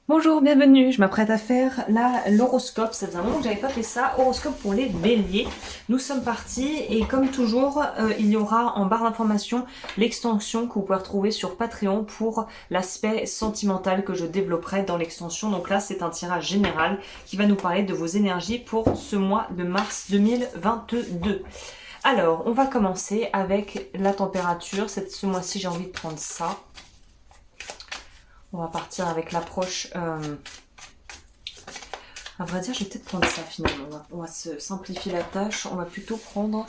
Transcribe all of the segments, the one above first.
Bonjour, bienvenue, je m'apprête à faire l'horoscope, ça faisait un moment que j'avais pas fait ça, horoscope pour les béliers. Nous sommes partis et comme toujours, il y aura en barre d'informations l'extension que vous pouvez retrouver sur Patreon pour l'aspect sentimental que je développerai dans l'extension. Donc là, c'est un tirage général qui va nous parler de vos énergies pour ce mois de mars 2022. Alors, on va commencer avec la température. Ce mois-ci, j'ai envie de prendre ça. On va partir avec l'approche... À vrai dire, je vais peut-être prendre ça finalement. On va se simplifier la tâche. On va plutôt prendre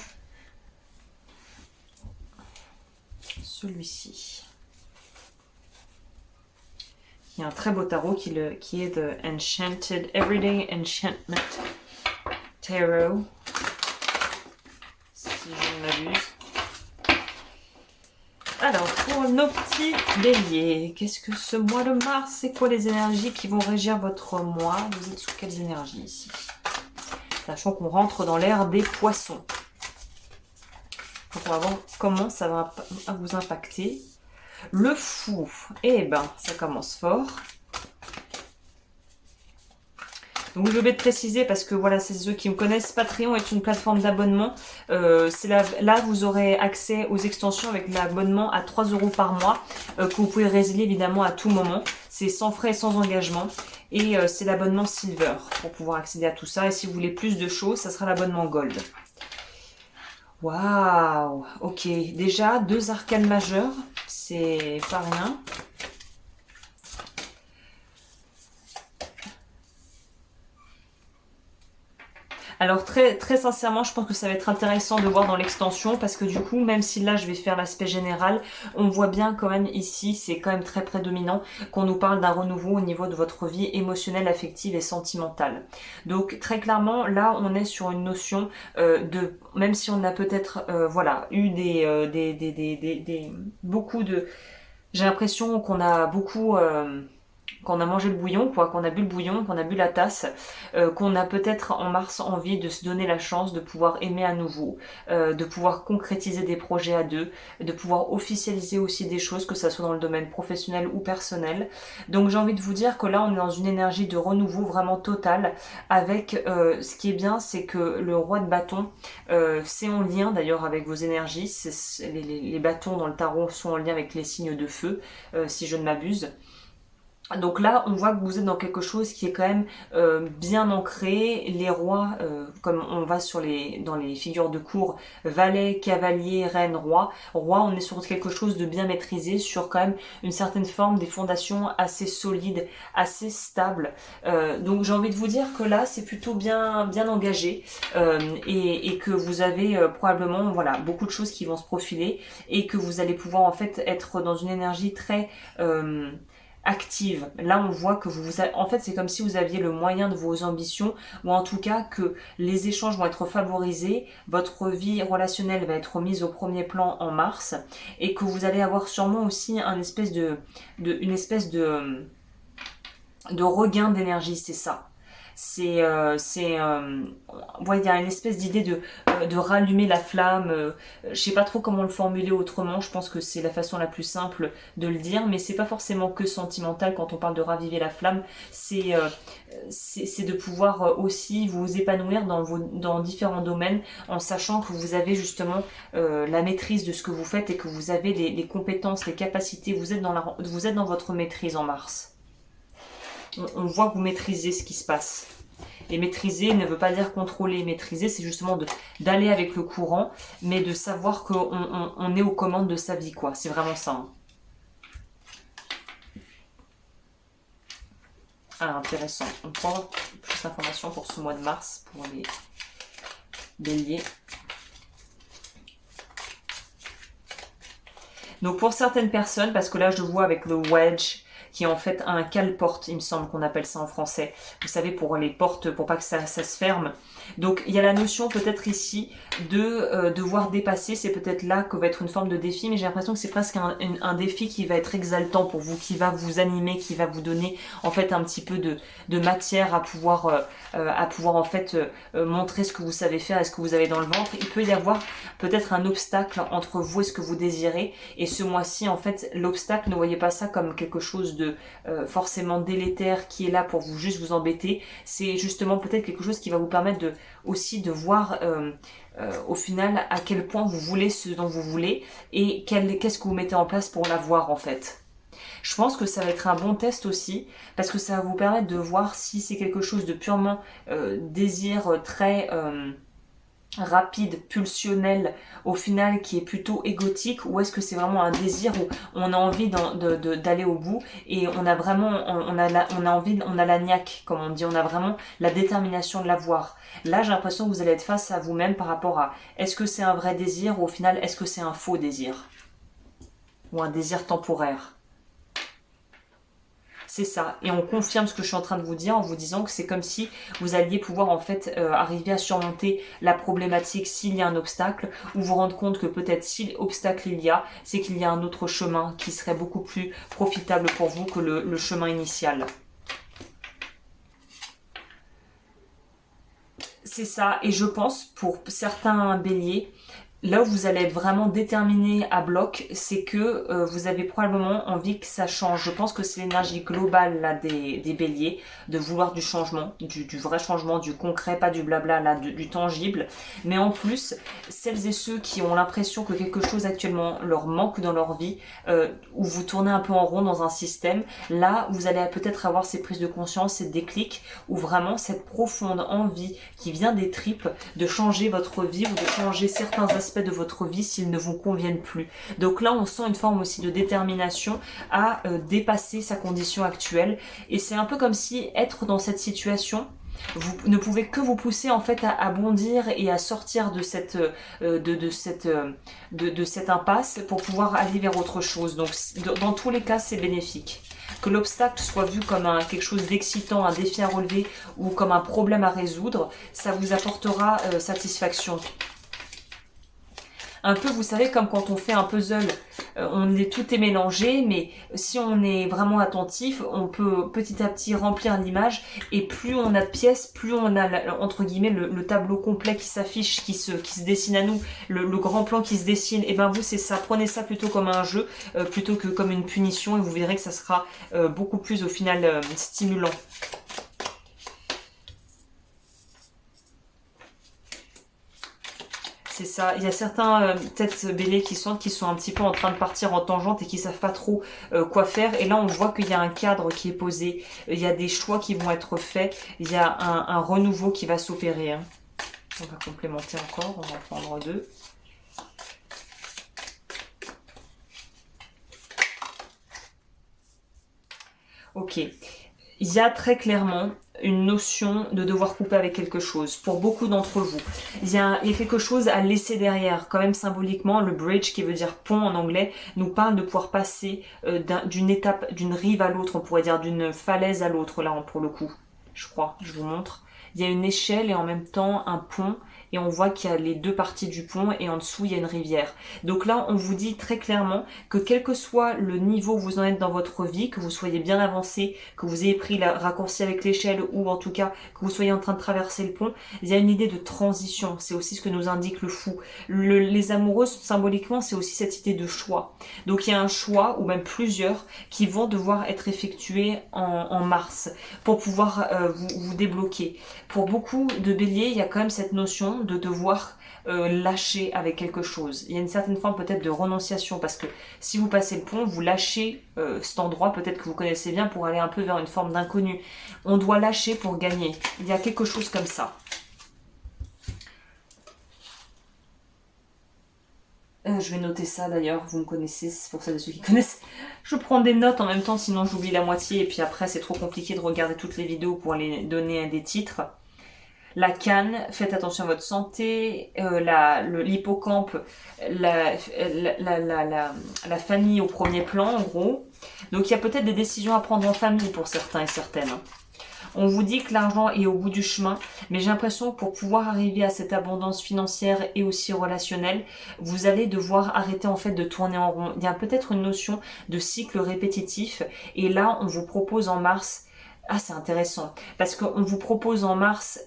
celui-ci. Il y a un très beau tarot qui est The Enchanted Everyday Enchantment Tarot. Si je ne m'abuse. Alors, pour nos petits béliers, qu'est-ce que ce mois de mars? C'est quoi les énergies qui vont régir votre mois? Vous êtes sous quelles énergies ici? Sachant qu'on rentre dans l'ère des poissons. Donc on va voir comment ça va vous impacter. Le fou, eh ben, ça commence fort. Donc je vais te préciser parce que voilà, c'est ceux qui me connaissent, Patreon est une plateforme d'abonnement. Là, vous aurez accès aux extensions avec l'abonnement à 3 € par mois que vous pouvez résilier évidemment à tout moment. C'est sans frais et sans engagement. Et c'est l'abonnement Silver pour pouvoir accéder à tout ça. Et si vous voulez plus de choses, ça sera l'abonnement Gold. Waouh, ok. Déjà, 2 arcanes majeures, c'est pas rien. Alors très sincèrement, je pense que ça va être intéressant de voir dans l'extension parce que du coup, même si là je vais faire l'aspect général, on voit bien quand même ici, c'est quand même très prédominant qu'on nous parle d'un renouveau au niveau de votre vie émotionnelle, affective et sentimentale. Donc très clairement, là on est sur une notion même si on a peut-être voilà eu beaucoup de, j'ai l'impression qu'on a beaucoup qu'on a mangé le bouillon, quoi, qu'on a bu le bouillon, qu'on a bu la tasse, qu'on a peut-être en mars envie de se donner la chance de pouvoir aimer à nouveau, de pouvoir concrétiser des projets à deux, de pouvoir officialiser aussi des choses, que ça soit dans le domaine professionnel ou personnel. Donc j'ai envie de vous dire que là on est dans une énergie de renouveau vraiment totale, avec ce qui est bien, c'est que le roi de bâton, c'est en lien d'ailleurs avec vos énergies, les bâtons dans le tarot sont en lien avec les signes de feu, si je ne m'abuse. Donc là, on voit que vous êtes dans quelque chose qui est quand même bien ancré. Les rois, comme on va dans les figures de cour, valet, cavalier, reine, roi. Roi, on est sur quelque chose de bien maîtrisé, sur quand même une certaine forme, des fondations assez solides, assez stables. Donc j'ai envie de vous dire que là, c'est plutôt bien engagé et que vous avez probablement voilà beaucoup de choses qui vont se profiler et que vous allez pouvoir en fait être dans une énergie très active. Là, on voit que en fait, c'est comme si vous aviez le moyen de vos ambitions, ou en tout cas que les échanges vont être favorisés, votre vie relationnelle va être mise au premier plan en mars, et que vous allez avoir sûrement aussi une espèce de regain d'énergie, c'est ça. Ouais, il y a une espèce d'idée de rallumer la flamme. Je sais pas trop comment le formuler autrement. Je pense que c'est la façon la plus simple de le dire, mais c'est pas forcément que sentimental quand on parle de raviver la flamme. C'est de pouvoir aussi vous épanouir dans différents domaines en sachant que vous avez justement la maîtrise de ce que vous faites et que vous avez les compétences, les capacités. Vous êtes dans votre maîtrise en mars. On voit que vous maîtrisez ce qui se passe. Et maîtriser ne veut pas dire contrôler. Maîtriser, c'est justement d'aller avec le courant, mais de savoir qu'on est aux commandes de sa vie, quoi. C'est vraiment ça. Hein. Ah, intéressant. On prend plus d'informations pour ce mois de mars, pour les béliers. Donc pour certaines personnes, parce que là je vois avec le wedge, qui est en fait un cale-porte, il me semble qu'on appelle ça en français. Vous savez, pour les portes, pour pas que ça se ferme. Donc il y a la notion peut-être ici de devoir dépasser, c'est peut-être là que va être une forme de défi, mais j'ai l'impression que c'est presque un défi qui va être exaltant pour vous, qui va vous animer, qui va vous donner en fait un petit peu de matière à pouvoir en fait montrer ce que vous savez faire et ce que vous avez dans le ventre. Il peut y avoir peut-être un obstacle entre vous et ce que vous désirez, et ce mois-ci en fait l'obstacle, ne voyez pas ça comme quelque chose de forcément délétère qui est là pour vous juste vous embêter. C'est justement peut-être quelque chose qui va vous permettre aussi de voir au final à quel point vous voulez ce dont vous voulez et qu'est-ce que vous mettez en place pour l'avoir en fait. Je pense que ça va être un bon test aussi parce que ça va vous permettre de voir si c'est quelque chose de purement désir très rapide, pulsionnel au final qui est plutôt égotique, ou est-ce que c'est vraiment un désir où on a envie d'aller au bout et on a vraiment on a envie, on a la niaque comme on dit, on a vraiment la détermination de l'avoir. Là j'ai l'impression que vous allez être face à vous-même par rapport à est-ce que c'est un vrai désir ou au final est-ce que c'est un faux désir ou un désir temporaire. C'est ça. Et on confirme ce que je suis en train de vous dire en vous disant que c'est comme si vous alliez pouvoir en fait arriver à surmonter la problématique s'il y a un obstacle, ou vous rendre compte que peut-être si obstacle il y a, c'est qu'il y a un autre chemin qui serait beaucoup plus profitable pour vous que le chemin initial. C'est ça. Et je pense pour certains béliers, là où vous allez être vraiment déterminé à bloc, c'est que vous avez probablement envie que ça change. Je pense que c'est l'énergie globale là des béliers, de vouloir du changement, du vrai changement, du concret, pas du blabla, là, du tangible. Mais en plus, celles et ceux qui ont l'impression que quelque chose actuellement leur manque dans leur vie, où vous tournez un peu en rond dans un système, là vous allez peut-être avoir ces prises de conscience, ces déclics, ou vraiment cette profonde envie qui vient des tripes de changer votre vie ou de changer certains aspects de votre vie s'ils ne vous conviennent plus. Donc là on sent une forme aussi de détermination à dépasser sa condition actuelle, et c'est un peu comme si être dans cette situation vous ne pouvez que vous pousser en fait à bondir et à sortir de cette impasse pour pouvoir aller vers autre chose. Donc dans tous les cas c'est bénéfique. Que l'obstacle soit vu comme quelque chose d'excitant, un défi à relever ou comme un problème à résoudre, ça vous apportera satisfaction. Un peu, vous savez, comme quand on fait un puzzle, tout est mélangé, mais si on est vraiment attentif, on peut petit à petit remplir l'image, et plus on a de pièces, plus on a, entre guillemets, le tableau complet qui s'affiche, qui se dessine à nous, le grand plan qui se dessine. Et ben vous, c'est ça, prenez ça plutôt comme un jeu, plutôt que comme une punition, et vous verrez que ça sera beaucoup plus, au final, stimulant. C'est ça, il y a certains peut-être béliers qui sont un petit peu en train de partir en tangente et qui savent pas trop quoi faire. Et là on voit qu'il y a un cadre qui est posé, il y a des choix qui vont être faits, il y a un renouveau qui va s'opérer. Hein. On va complémenter encore, on va en prendre deux. Ok, il y a très clairement une notion de devoir couper avec quelque chose pour beaucoup d'entre vous. Il y a quelque chose à laisser derrière, quand même symboliquement. Le bridge, qui veut dire pont en anglais, nous parle de pouvoir passer d'une étape, d'une rive à l'autre, on pourrait dire d'une falaise à l'autre, là pour le coup, je crois, je vous montre. Il y a une échelle et en même temps un pont, et on voit qu'il y a les deux parties du pont et en dessous il y a une rivière. Donc là on vous dit très clairement que quel que soit le niveau où vous en êtes dans votre vie, que vous soyez bien avancé, que vous ayez pris la raccourci avec l'échelle, ou en tout cas que vous soyez en train de traverser le pont, il y a une idée de transition. C'est aussi ce que nous indique le fou. Les amoureuses, symboliquement, c'est aussi cette idée de choix. Donc il y a un choix, ou même plusieurs, qui vont devoir être effectués en mars pour pouvoir vous débloquer. Pour beaucoup de béliers, il y a quand même cette notion de devoir lâcher avec quelque chose. Il y a une certaine forme peut-être de renonciation, parce que si vous passez le pont, vous lâchez cet endroit peut-être que vous connaissez bien pour aller un peu vers une forme d'inconnu. On doit lâcher pour gagner. Il y a quelque chose comme ça. Je vais noter ça d'ailleurs, vous me connaissez, c'est pour ça de ceux qui connaissent. Je prends des notes en même temps, sinon j'oublie la moitié, et puis après c'est trop compliqué de regarder toutes les vidéos pour aller donner des titres. La canne, faites attention à votre santé, l'hippocampe, la famille au premier plan en gros. Donc il y a peut-être des décisions à prendre en famille pour certains et certaines. On vous dit que l'argent est au bout du chemin, mais j'ai l'impression que pour pouvoir arriver à cette abondance financière et aussi relationnelle, vous allez devoir arrêter en fait de tourner en rond. Il y a peut-être une notion de cycle répétitif, et là on vous propose en mars. Ah, c'est intéressant, parce qu'on vous propose en mars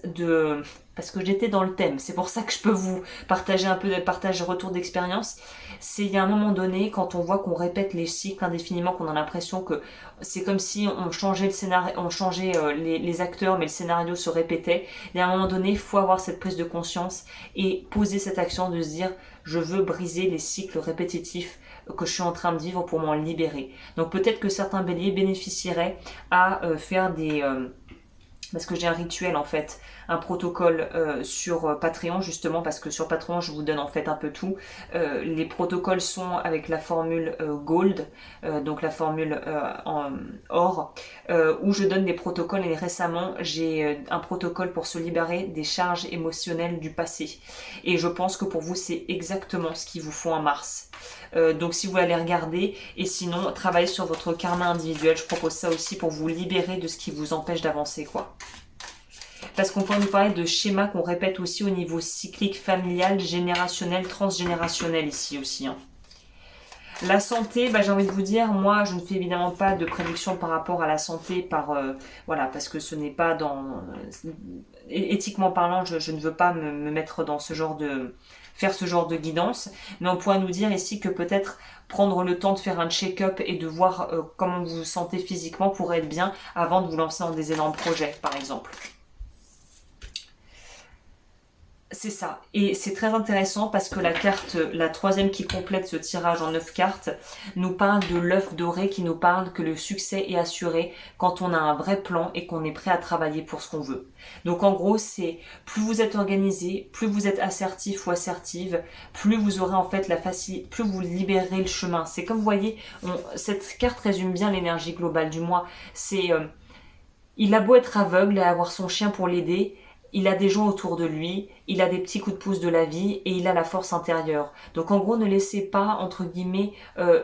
parce que j'étais dans le thème. C'est pour ça que je peux vous partager un peu de partage retour d'expérience. C'est il y a un moment donné, quand on voit qu'on répète les cycles indéfiniment, qu'on a l'impression que c'est comme si on changeait le scénario, on changeait les acteurs, mais le scénario se répétait. Il y a un moment donné, il faut avoir cette prise de conscience et poser cette action de se dire, je veux briser les cycles répétitifs que je suis en train de vivre pour m'en libérer. Donc peut-être que certains béliers bénéficieraient à faire des... parce que j'ai un rituel en fait, un protocole sur Patreon justement, parce que sur Patreon je vous donne en fait un peu tout. Les protocoles sont avec la formule Gold, donc la formule en or, où je donne des protocoles et récemment j'ai un protocole pour se libérer des charges émotionnelles du passé. Et je pense que pour vous c'est exactement ce qu'il vous faut en mars. Donc si vous allez regarder, et sinon travaillez sur votre karma individuel, je propose ça aussi pour vous libérer de ce qui vous empêche d'avancer quoi. Parce qu'on peut nous parler de schémas qu'on répète aussi au niveau cyclique, familial, générationnel, transgénérationnel ici aussi. Hein. La santé, j'ai envie de vous dire, moi je ne fais évidemment pas de prédiction par rapport à la santé, voilà, parce que ce n'est pas dans... éthiquement parlant, je ne veux pas me mettre dans ce genre de... faire ce genre de guidance, mais on pourrait nous dire ici que peut-être prendre le temps de faire un check-up et de voir comment vous vous sentez physiquement pourrait être bien avant de vous lancer dans des énormes projets, par exemple. C'est ça. Et c'est très intéressant parce que la carte, la troisième qui complète ce tirage en 9 cartes, nous parle de l'œuf doré qui nous parle que le succès est assuré quand on a un vrai plan et qu'on est prêt à travailler pour ce qu'on veut. Donc en gros, c'est plus vous êtes organisé, plus vous êtes assertif ou assertive, plus vous aurez en fait la facilité, plus vous libérez le chemin. C'est comme vous voyez, cette carte résume bien l'énergie globale du mois. C'est, il a beau être aveugle et avoir son chien pour l'aider, il a des gens autour de lui, il a des petits coups de pouce de la vie et il a la force intérieure. Donc en gros, ne laissez pas, entre guillemets,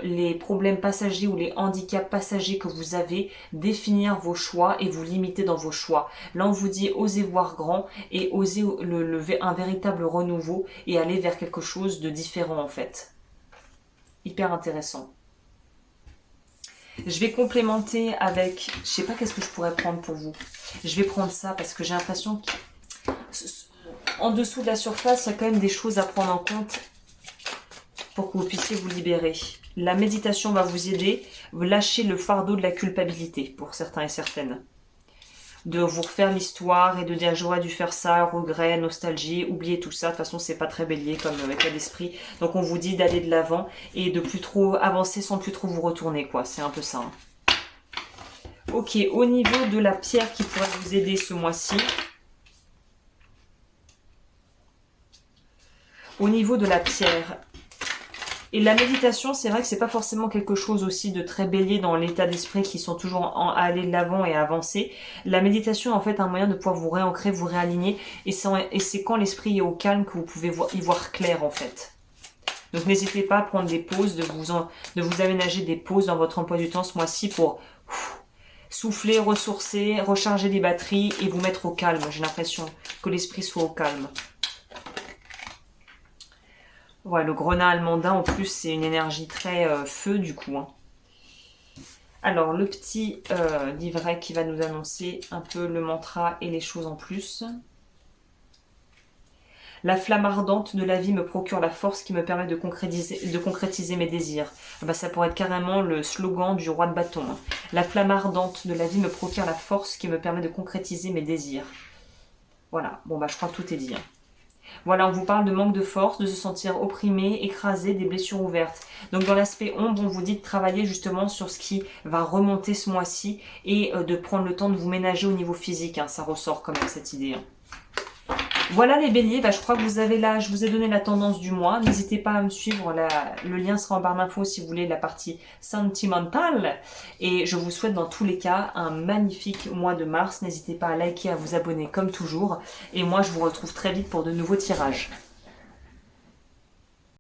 les problèmes passagers ou les handicaps passagers que vous avez définir vos choix et vous limiter dans vos choix. Là, on vous dit osez voir grand et osez un véritable renouveau et aller vers quelque chose de différent en fait. Hyper intéressant. Je vais complémenter avec, je sais pas qu'est-ce que je pourrais prendre pour vous. Je vais prendre ça parce que j'ai l'impression que en dessous de la surface, il y a quand même des choses à prendre en compte pour que vous puissiez vous libérer. La méditation va vous aider, vous lâchez le fardeau de la culpabilité pour certains et certaines. De vous refaire l'histoire et de dire j'aurais dû faire ça, regret, nostalgie, oubliez tout ça, de toute façon c'est pas très bélier comme état d'esprit. Donc on vous dit d'aller de l'avant et de plus trop avancer sans plus trop vous retourner quoi, c'est un peu ça. Hein. Ok, au niveau de la pierre qui pourrait vous aider ce mois-ci, au niveau de la pierre. Et la méditation, c'est vrai que c'est pas forcément quelque chose aussi de très bélier dans l'état d'esprit qui sont toujours à aller de l'avant et à avancer. La méditation est en fait un moyen de pouvoir vous réancrer, vous réaligner. Et c'est quand l'esprit est au calme que vous pouvez y voir clair en fait. Donc n'hésitez pas à prendre des pauses, de vous aménager des pauses dans votre emploi du temps ce mois-ci pour souffler, ressourcer, recharger les batteries et vous mettre au calme. J'ai l'impression que l'esprit soit au calme. Ouais, le grenat almandin, en plus, c'est une énergie très feu, du coup. Hein. Alors, le petit livret qui va nous annoncer un peu le mantra et les choses en plus. La flamme ardente de la vie me procure la force qui me permet de concrétiser mes désirs. Ça pourrait être carrément le slogan du roi de bâton. Hein. La flamme ardente de la vie me procure la force qui me permet de concrétiser mes désirs. Voilà, je crois que tout est dit. Hein. Voilà, on vous parle de manque de force, de se sentir opprimé, écrasé, des blessures ouvertes. Donc dans l'aspect ombre, on vous dit de travailler justement sur ce qui va remonter ce mois-ci et de prendre le temps de vous ménager au niveau physique. Hein, ça ressort quand même cette idée. Hein. Voilà les béliers, je crois que vous avez là, je vous ai donné la tendance du mois. N'hésitez pas à me suivre, le lien sera en barre d'infos si vous voulez la partie sentimentale. Et je vous souhaite dans tous les cas un magnifique mois de mars. N'hésitez pas à liker, à vous abonner comme toujours. Et moi je vous retrouve très vite pour de nouveaux tirages.